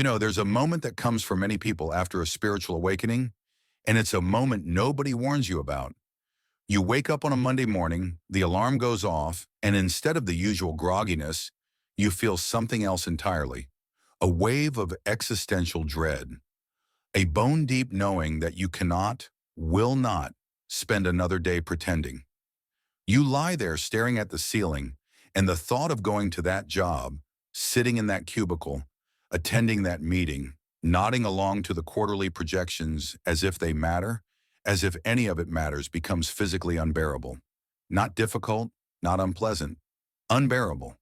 There's a moment that comes for many people after a spiritual awakening, and it's a moment nobody warns you about. You wake up on a Monday morning, the alarm goes off, and instead of the usual grogginess, you feel something else entirely. A wave of existential dread. A bone-deep knowing that you cannot, will not, spend another day pretending. You lie there staring at the ceiling, and the thought of going to that job, sitting in that cubicle, attending that meeting, nodding along to the quarterly projections as if they matter, as if any of it matters, becomes physically unbearable. Not difficult, not unpleasant. Unbearable.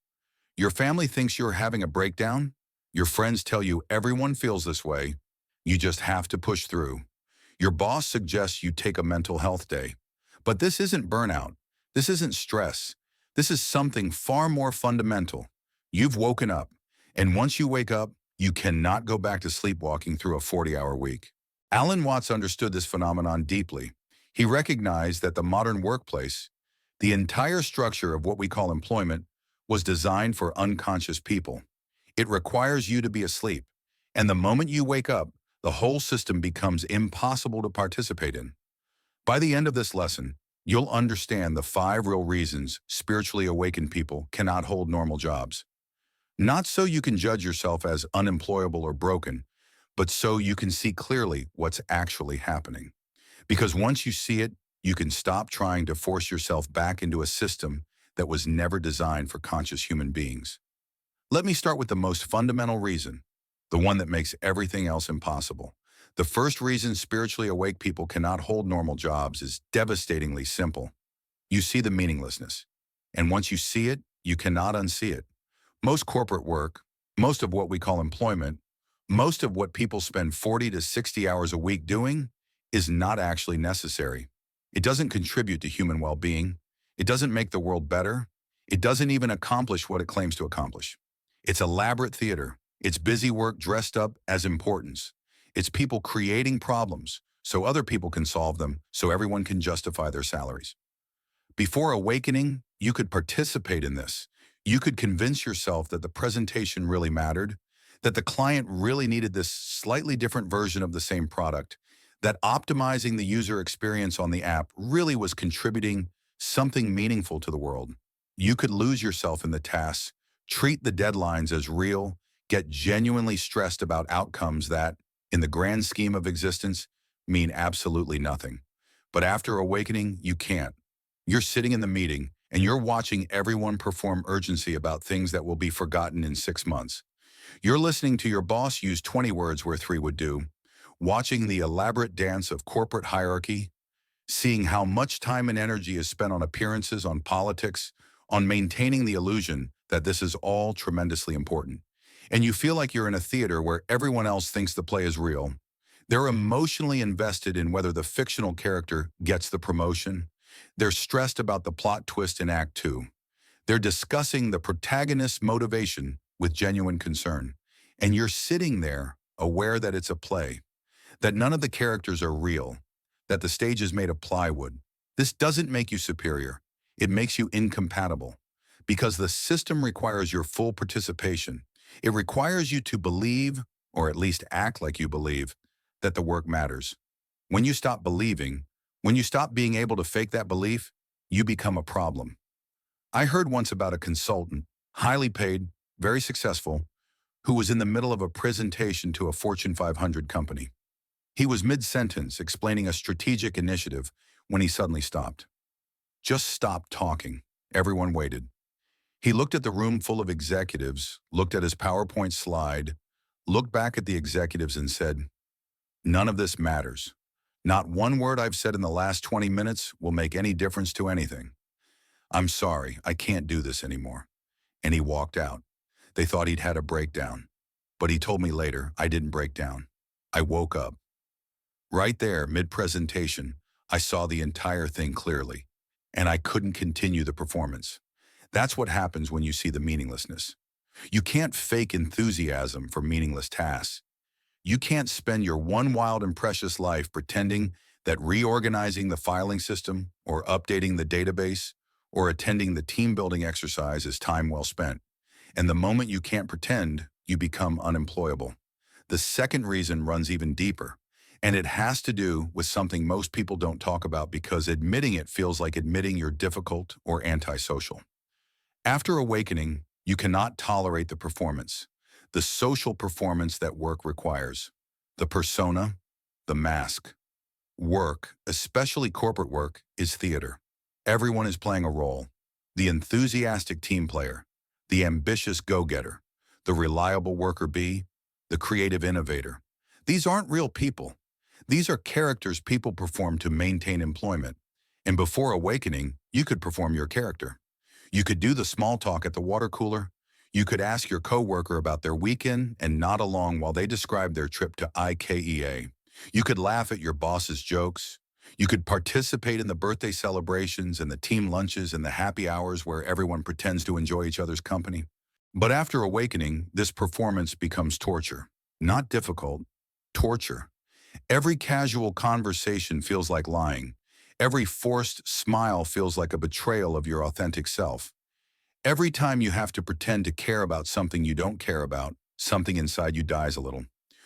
Your family thinks you're having a breakdown. Your friends tell you everyone feels this way. You just have to push through. Your boss suggests you take a mental health day. But this isn't burnout. This isn't stress. This is something far more fundamental. You've woken up, and once you wake up, you cannot go back to sleepwalking through a 40-hour week. Alan Watts understood this phenomenon deeply. He recognized that the modern workplace, the entire structure of what we call employment, was designed for unconscious people. It requires you to be asleep, and the moment you wake up, the whole system becomes impossible to participate in. By the end of this lesson, you'll understand the 5 real reasons spiritually awakened people cannot hold normal jobs. Not so you can judge yourself as unemployable or broken, but so you can see clearly what's actually happening. Because once you see it, you can stop trying to force yourself back into a system that was never designed for conscious human beings. Let me start with the most fundamental reason, the one that makes everything else impossible. The first reason spiritually awake people cannot hold normal jobs is devastatingly simple. You see the meaninglessness. And once you see it, you cannot unsee it. Most corporate work, most of what we call employment, most of what people spend 40 to 60 hours a week doing is not actually necessary. It doesn't contribute to human well-being. It doesn't make the world better. It doesn't even accomplish what it claims to accomplish. It's elaborate theater. It's busy work dressed up as importance. It's people creating problems so other people can solve them, so everyone can justify their salaries. Before awakening, you could participate in this. You could convince yourself that the presentation really mattered, that the client really needed this slightly different version of the same product, that optimizing the user experience on the app really was contributing something meaningful to the world. You could lose yourself in the tasks, treat the deadlines as real, get genuinely stressed about outcomes that, in the grand scheme of existence, mean absolutely nothing. But after awakening, you can't. You're sitting in the meeting, and you're watching everyone perform urgency about things that will be forgotten in 6 months. You're listening to your boss use 20 words where 3 would do, watching the elaborate dance of corporate hierarchy, seeing how much time and energy is spent on appearances, on politics, on maintaining the illusion that this is all tremendously important. And you feel like you're in a theater where everyone else thinks the play is real. They're emotionally invested in whether the fictional character gets the promotion. They're stressed about the plot twist in Act 2. They're discussing the protagonist's motivation with genuine concern. And you're sitting there, aware that it's a play, that none of the characters are real, that the stage is made of plywood. This doesn't make you superior. It makes you incompatible. Because the system requires your full participation. It requires you to believe, or at least act like you believe, that the work matters. When you stop believing, when you stop being able to fake that belief, you become a problem. I heard once about a consultant, highly paid, very successful, who was in the middle of a presentation to a Fortune 500 company. He was mid-sentence explaining a strategic initiative when he suddenly stopped. Just stopped talking. Everyone waited. He looked at the room full of executives, looked at his PowerPoint slide, looked back at the executives and said, "None of this matters. Not one word I've said in the last 20 minutes will make any difference to anything. I'm sorry, I can't do this anymore." And he walked out. They thought he'd had a breakdown. But he told me later, I didn't break down. I woke up. Right there, mid-presentation, I saw the entire thing clearly, and I couldn't continue the performance. That's what happens when you see the meaninglessness. You can't fake enthusiasm for meaningless tasks. You can't spend your one wild and precious life pretending that reorganizing the filing system or updating the database or attending the team-building exercise is time well spent. And the moment you can't pretend, you become unemployable. The second reason runs even deeper, and it has to do with something most people don't talk about because admitting it feels like admitting you're difficult or antisocial. After awakening, you cannot tolerate the performance, the social performance that work requires, the persona, the mask. Work, especially corporate work, is theater. Everyone is playing a role. The enthusiastic team player, the ambitious go-getter, the reliable worker bee, the creative innovator. These aren't real people. These are characters people perform to maintain employment. And before awakening, you could perform your character. You could do the small talk at the water cooler. You could ask your coworker about their weekend and nod along while they describe their trip to IKEA. You could laugh at your boss's jokes. You could participate in the birthday celebrations and the team lunches and the happy hours where everyone pretends to enjoy each other's company. But after awakening, this performance becomes torture. Not difficult, torture. Every casual conversation feels like lying. Every forced smile feels like a betrayal of your authentic self. Every time you have to pretend to care about something you don't care about, something inside you dies a little.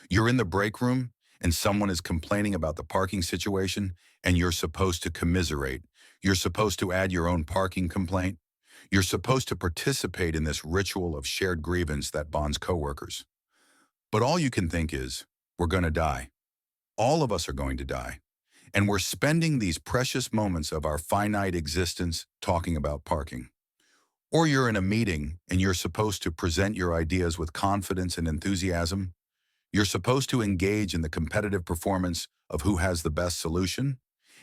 You're in the break room, and someone is complaining about the parking situation, and you're supposed to commiserate. You're supposed to add your own parking complaint. You're supposed to participate in this ritual of shared grievance that bonds coworkers. But all you can think is, we're going to die. All of us are going to die. And we're spending these precious moments of our finite existence talking about parking. Or you're in a meeting and you're supposed to present your ideas with confidence and enthusiasm. You're supposed to engage in the competitive performance of who has the best solution.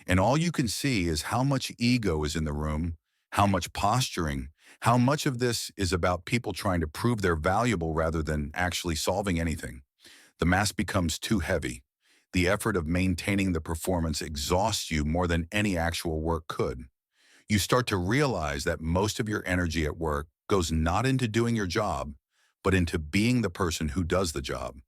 And all you can see is how much ego is in the room, how much posturing, how much of this is about people trying to prove they're valuable rather than actually solving anything. The mask becomes too heavy. The effort of maintaining the performance exhausts you more than any actual work could. You start to realize that most of your energy at work goes not into doing your job, but into being the person who does the job,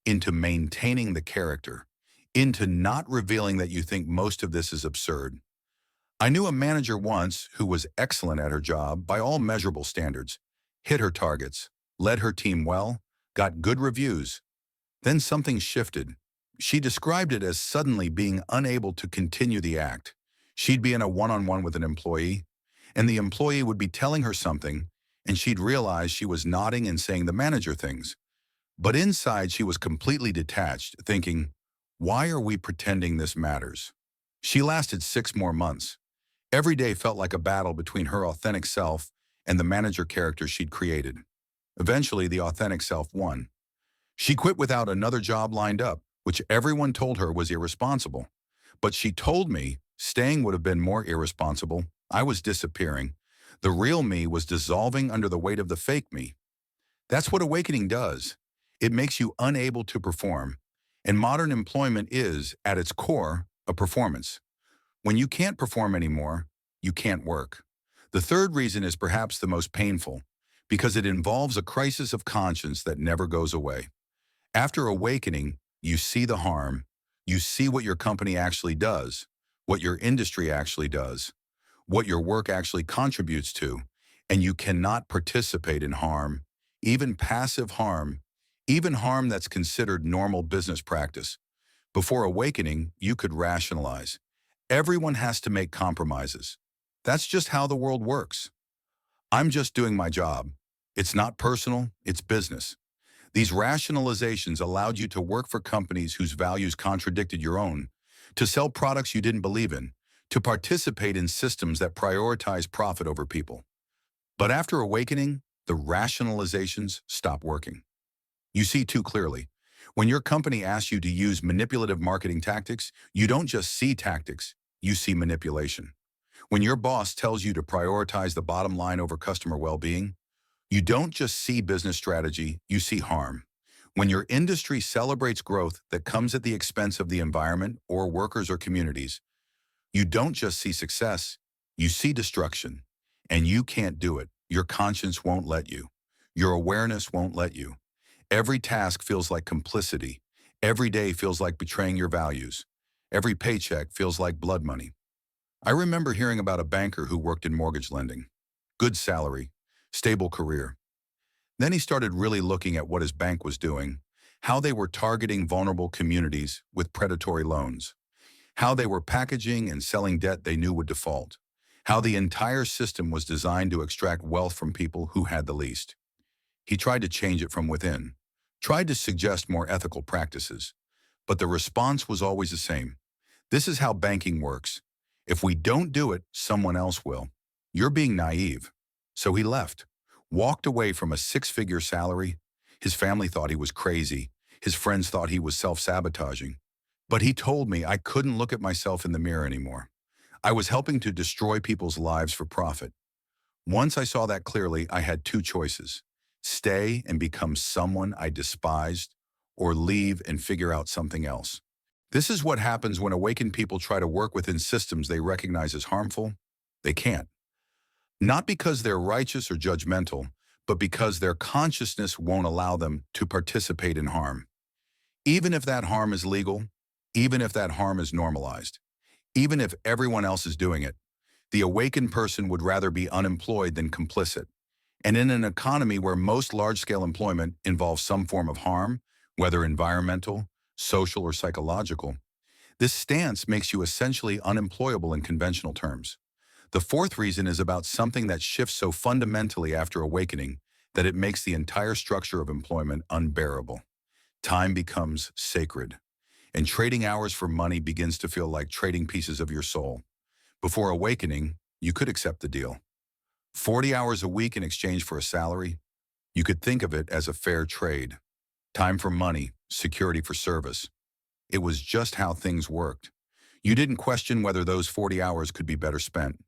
into maintaining the character, into not revealing that you think most of this is absurd. I knew a manager once who was excellent at her job by all measurable standards, hit her targets, led her team well, got good reviews. Then something shifted. She described it as suddenly being unable to continue the act. She'd be in a one-on-one with an employee, and the employee would be telling her something, and she'd realize she was nodding and saying the manager things. But inside she was completely detached, thinking, why are we pretending this matters? She lasted 6 more months. Every day felt like a battle between her authentic self and the manager character she'd created. Eventually, the authentic self won. She quit without another job lined up, which everyone told her was irresponsible. But she told me staying would have been more irresponsible. I was disappearing. The real me was dissolving under the weight of the fake me. That's what awakening does. It makes you unable to perform. And modern employment is, at its core, a performance. When you can't perform anymore, you can't work. The third reason is perhaps the most painful, because it involves a crisis of conscience that never goes away. After awakening, you see the harm. You see what your company actually does, what your industry actually does, what your work actually contributes to, and you cannot participate in harm, even passive harm, even harm that's considered normal business practice. Before awakening, you could rationalize. Everyone has to make compromises. That's just how the world works. I'm just doing my job. It's not personal, it's business. These rationalizations allowed you to work for companies whose values contradicted your own, to sell products you didn't believe in, to participate in systems that prioritize profit over people. But after awakening, the rationalizations stop working. You see too clearly. When your company asks you to use manipulative marketing tactics, you don't just see tactics, you see manipulation. When your boss tells you to prioritize the bottom line over customer well-being, you don't just see business strategy, you see harm. When your industry celebrates growth that comes at the expense of the environment or workers or communities, you don't just see success, you see destruction. And you can't do it. Your conscience won't let you. Your awareness won't let you. Every task feels like complicity. Every day feels like betraying your values. Every paycheck feels like blood money. I remember hearing about a banker who worked in mortgage lending. Good salary, stable career. Then he started really looking at what his bank was doing, how they were targeting vulnerable communities with predatory loans, how they were packaging and selling debt they knew would default, how the entire system was designed to extract wealth from people who had the least. He tried to change it from within, tried to suggest more ethical practices, but the response was always the same. This is how banking works. If we don't do it, someone else will. You're being naive. So he left, walked away from a six-figure salary. His family thought he was crazy. His friends thought he was self-sabotaging. But he told me I couldn't look at myself in the mirror anymore. I was helping to destroy people's lives for profit. Once I saw that clearly, I had two choices: stay and become someone I despised, or leave and figure out something else. This is what happens when awakened people try to work within systems they recognize as harmful. They can't. Not because they're righteous or judgmental, but because their consciousness won't allow them to participate in harm. Even if that harm is legal, even if that harm is normalized, even if everyone else is doing it, the awakened person would rather be unemployed than complicit. And in an economy where most large-scale employment involves some form of harm, whether environmental, social, or psychological, this stance makes you essentially unemployable in conventional terms. The fourth reason is about something that shifts so fundamentally after awakening that it makes the entire structure of employment unbearable. Time becomes sacred, and trading hours for money begins to feel like trading pieces of your soul. Before awakening, you could accept the deal. 40 hours a week in exchange for a salary, you could think of it as a fair trade. Time for money, security for service. It was just how things worked. You didn't question whether those 40 hours could be better spent.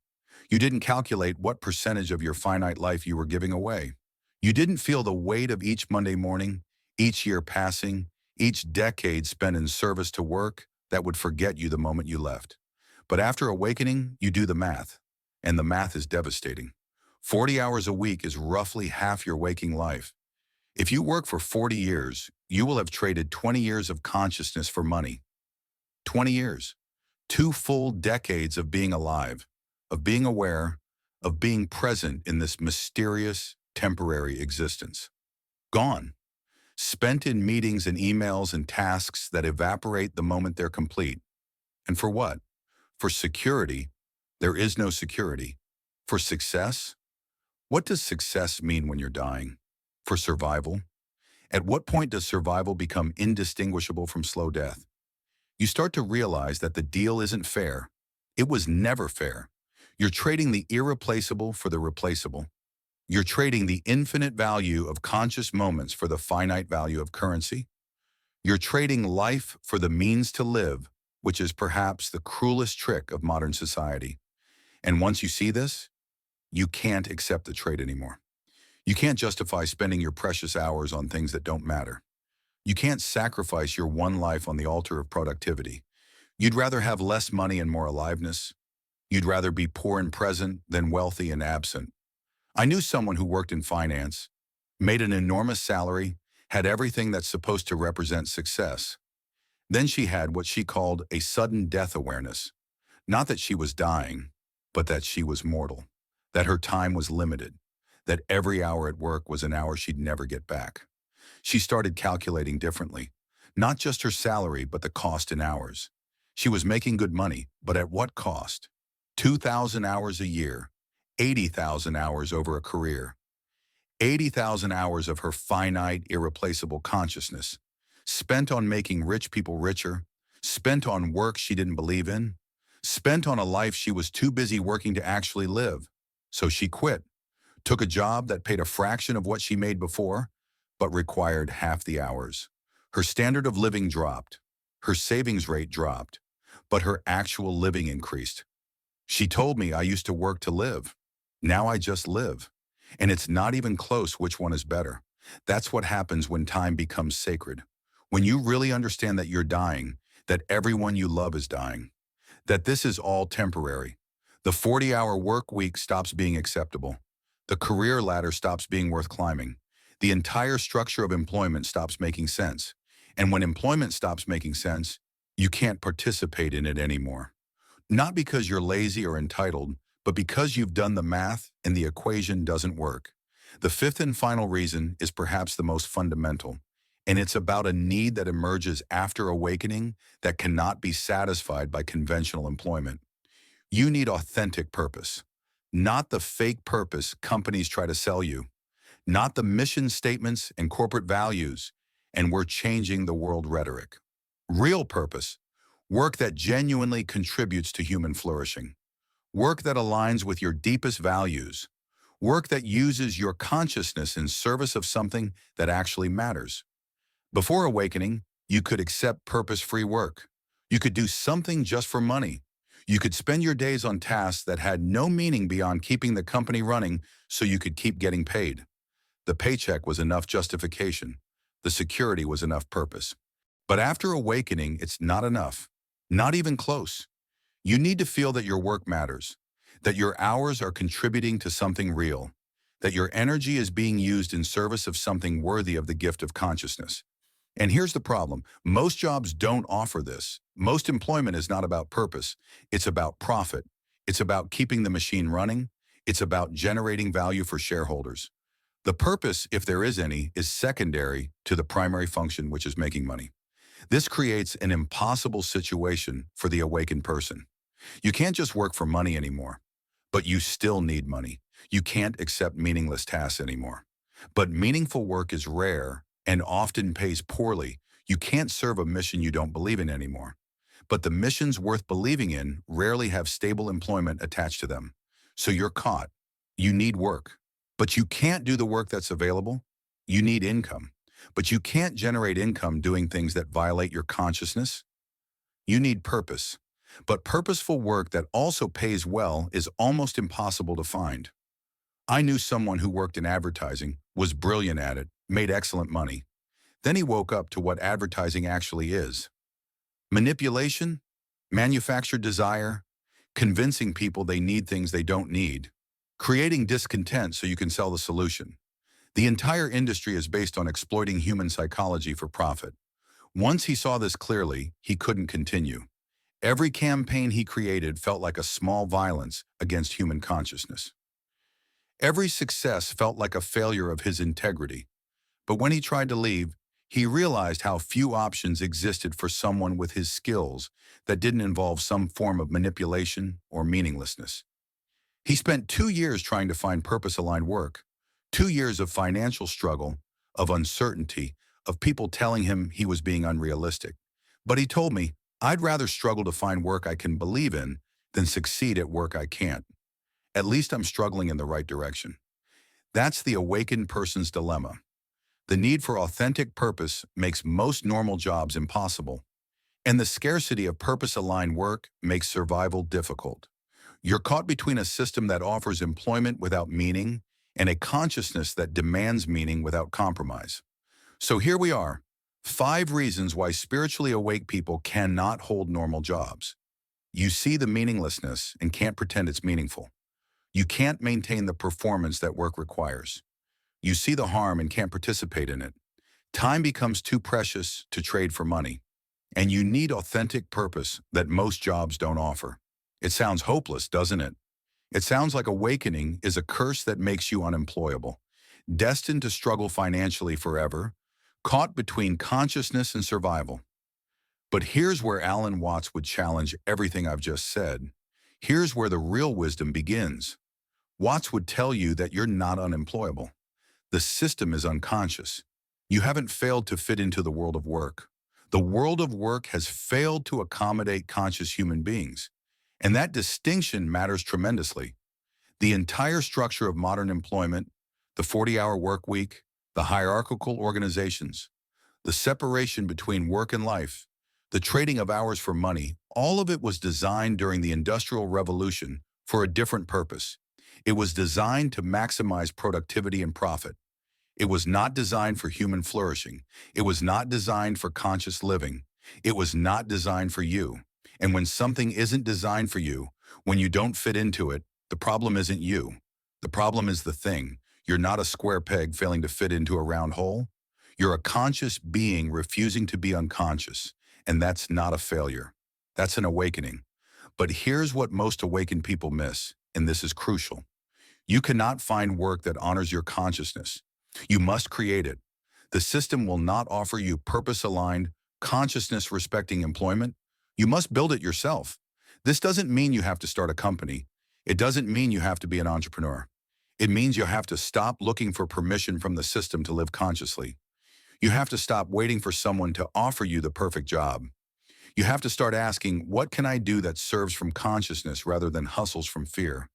You didn't calculate what percentage of your finite life you were giving away. You didn't feel the weight of each Monday morning, each year passing, each decade spent in service to work that would forget you the moment you left. But after awakening, you do the math, and the math is devastating. 40 hours a week is roughly half your waking life. If you work for 40 years, you will have traded 20 years of consciousness for money. 20 years. 2 full decades of being alive, of being aware, of being present in this mysterious, temporary existence. Gone. Spent in meetings and emails and tasks that evaporate the moment they're complete. And for what? For security, there is no security. For success, what does success mean when you're dying? For survival? At what point does survival become indistinguishable from slow death? You start to realize that the deal isn't fair. It was never fair. You're trading the irreplaceable for the replaceable. You're trading the infinite value of conscious moments for the finite value of currency. You're trading life for the means to live, which is perhaps the cruelest trick of modern society. And once you see this, you can't accept the trade anymore. You can't justify spending your precious hours on things that don't matter. You can't sacrifice your one life on the altar of productivity. You'd rather have less money and more aliveness. You'd rather be poor and present than wealthy and absent. I knew someone who worked in finance, made an enormous salary, had everything that's supposed to represent success. Then she had what she called a sudden death awareness. Not that she was dying, but that she was mortal, that her time was limited, that every hour at work was an hour she'd never get back. She started calculating differently, not just her salary, but the cost in hours. She was making good money, but at what cost? 2,000 hours a year, 80,000 hours over a career, 80,000 hours of her finite, irreplaceable consciousness, spent on making rich people richer, spent on work she didn't believe in, spent on a life she was too busy working to actually live. So she quit, took a job that paid a fraction of what she made before, but required half the hours. Her standard of living dropped. Her savings rate dropped, but her actual living increased. She told me, I used to work to live. Now I just live. And it's not even close which one is better. That's what happens when time becomes sacred. When you really understand that you're dying, that everyone you love is dying, that this is all temporary. The 40-hour work week stops being acceptable. The career ladder stops being worth climbing. The entire structure of employment stops making sense. And when employment stops making sense, you can't participate in it anymore. Not because you're lazy or entitled, but because you've done the math and the equation doesn't work. The fifth and final reason is perhaps the most fundamental. And it's about a need that emerges after awakening that cannot be satisfied by conventional employment. You need authentic purpose, not the fake purpose companies try to sell you, not the mission statements and corporate values, and we're changing the world rhetoric. Real purpose, work that genuinely contributes to human flourishing, work that aligns with your deepest values, work that uses your consciousness in service of something that actually matters. Before awakening, you could accept purpose-free work. You could do something just for money. You could spend your days on tasks that had no meaning beyond keeping the company running so you could keep getting paid. The paycheck was enough justification. The security was enough purpose. But after awakening, it's not enough. Not even close. You need to feel that your work matters, that your hours are contributing to something real, that your energy is being used in service of something worthy of the gift of consciousness. And here's the problem. Most jobs don't offer this. Most employment is not about purpose. It's about profit. It's about keeping the machine running. It's about generating value for shareholders. The purpose, if there is any, is secondary to the primary function, which is making money. This creates an impossible situation for the awakened person. You can't just work for money anymore, but you still need money. You can't accept meaningless tasks anymore. But meaningful work is rare and often pays poorly. You can't serve a mission you don't believe in anymore. But the missions worth believing in rarely have stable employment attached to them. So you're caught. You need work. But you can't do the work that's available. You need income. But you can't generate income doing things that violate your consciousness. You need purpose. But purposeful work that also pays well is almost impossible to find. I knew someone who worked in advertising, was brilliant at it, made excellent money. Then he woke up to what advertising actually is. Manipulation, manufactured desire, convincing people they need things they don't need, creating discontent so you can sell the solution. The entire industry is based on exploiting human psychology for profit. Once he saw this clearly, he couldn't continue. Every campaign he created felt like a small violence against human consciousness. Every success felt like a failure of his integrity. But when he tried to leave, he realized how few options existed for someone with his skills that didn't involve some form of manipulation or meaninglessness. He spent 2 years trying to find purpose-aligned work, 2 years of financial struggle, of uncertainty, of people telling him he was being unrealistic. But he told me, I'd rather struggle to find work I can believe in than succeed at work I can't. At least I'm struggling in the right direction. That's the awakened person's dilemma. The need for authentic purpose makes most normal jobs impossible, and the scarcity of purpose-aligned work makes survival difficult. You're caught between a system that offers employment without meaning and a consciousness that demands meaning without compromise. So here we are, 5 reasons why spiritually awake people cannot hold normal jobs. You see the meaninglessness and can't pretend it's meaningful. You can't maintain the performance that work requires. You see the harm and can't participate in it. Time becomes too precious to trade for money. And you need authentic purpose that most jobs don't offer. It sounds hopeless, doesn't it? It sounds like awakening is a curse that makes you unemployable, destined to struggle financially forever, caught between consciousness and survival. But here's where Alan Watts would challenge everything I've just said. Here's where the real wisdom begins. Watts would tell you that you're not unemployable. The system is unconscious. You haven't failed to fit into the world of work. The world of work has failed to accommodate conscious human beings. And that distinction matters tremendously. The entire structure of modern employment, the 40-hour work week, the hierarchical organizations, the separation between work and life, the trading of hours for money, all of it was designed during the Industrial Revolution for a different purpose. It was designed to maximize productivity and profit. It was not designed for human flourishing. It was not designed for conscious living. It was not designed for you. And when something isn't designed for you, when you don't fit into it, the problem isn't you. The problem is the thing. You're not a square peg failing to fit into a round hole. You're a conscious being refusing to be unconscious. And that's not a failure. That's an awakening. But here's what most awakened people miss, and this is crucial. You cannot find work that honors your consciousness. You must create it. The system will not offer you purpose-aligned, consciousness-respecting employment. You must build it yourself. This doesn't mean you have to start a company. It doesn't mean you have to be an entrepreneur. It means you have to stop looking for permission from the system to live consciously. You have to stop waiting for someone to offer you the perfect job. You have to start asking, what can I do that serves from consciousness rather than hustles from fear?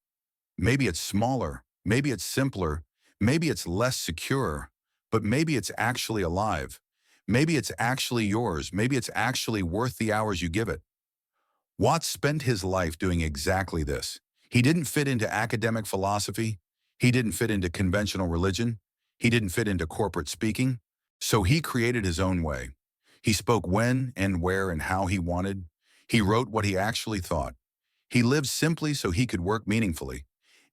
Maybe it's smaller, maybe it's simpler, maybe it's less secure, but maybe it's actually alive. Maybe it's actually yours. Maybe it's actually worth the hours you give it. Watts spent his life doing exactly this. He didn't fit into academic philosophy. He didn't fit into conventional religion. He didn't fit into corporate speaking. So he created his own way. He spoke when and where and how he wanted. He wrote what he actually thought. He lived simply so he could work meaningfully.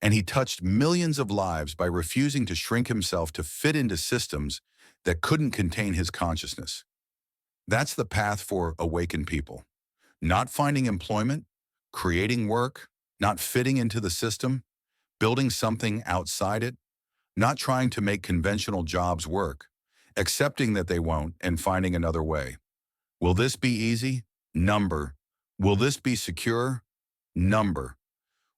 And he touched millions of lives by refusing to shrink himself to fit into systems that couldn't contain his consciousness. That's the path for awakened people. Not finding employment, creating work, not fitting into the system, building something outside it, not trying to make conventional jobs work, accepting that they won't and finding another way. Will this be easy? Number. Will this be secure? Number.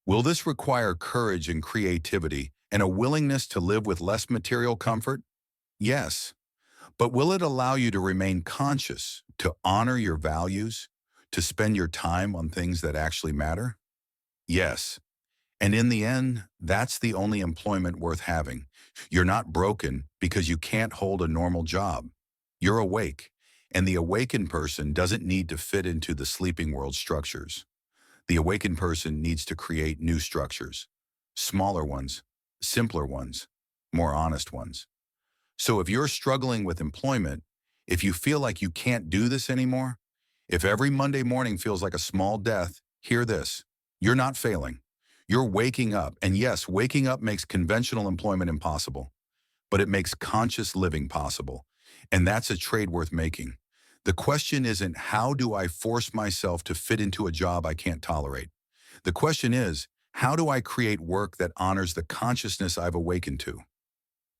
Will this require courage and creativity and a willingness to live with less material comfort? Yes. But will it allow you to remain conscious, to honor your values, to spend your time on things that actually matter? Yes. And in the end, that's the only employment worth having. You're not broken because you can't hold a normal job. You're awake, and the awakened person doesn't need to fit into the sleeping world structures. The awakened person needs to create new structures, smaller ones, simpler ones, more honest ones. So if you're struggling with employment, if you feel like you can't do this anymore, if every Monday morning feels like a small death, hear this. You're not failing. You're waking up. And yes, waking up makes conventional employment impossible, but it makes conscious living possible. And that's a trade worth making. The question isn't, how do I force myself to fit into a job I can't tolerate? The question is, how do I create work that honors the consciousness I've awakened to?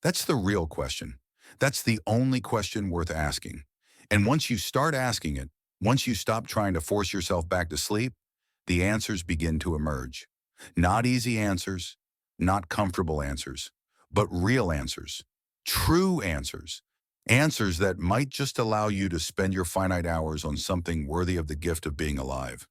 That's the real question. That's the only question worth asking. And once you start asking it, once you stop trying to force yourself back to sleep, the answers begin to emerge. Not easy answers, not comfortable answers, but real answers, true answers, answers that might just allow you to spend your finite hours on something worthy of the gift of being alive.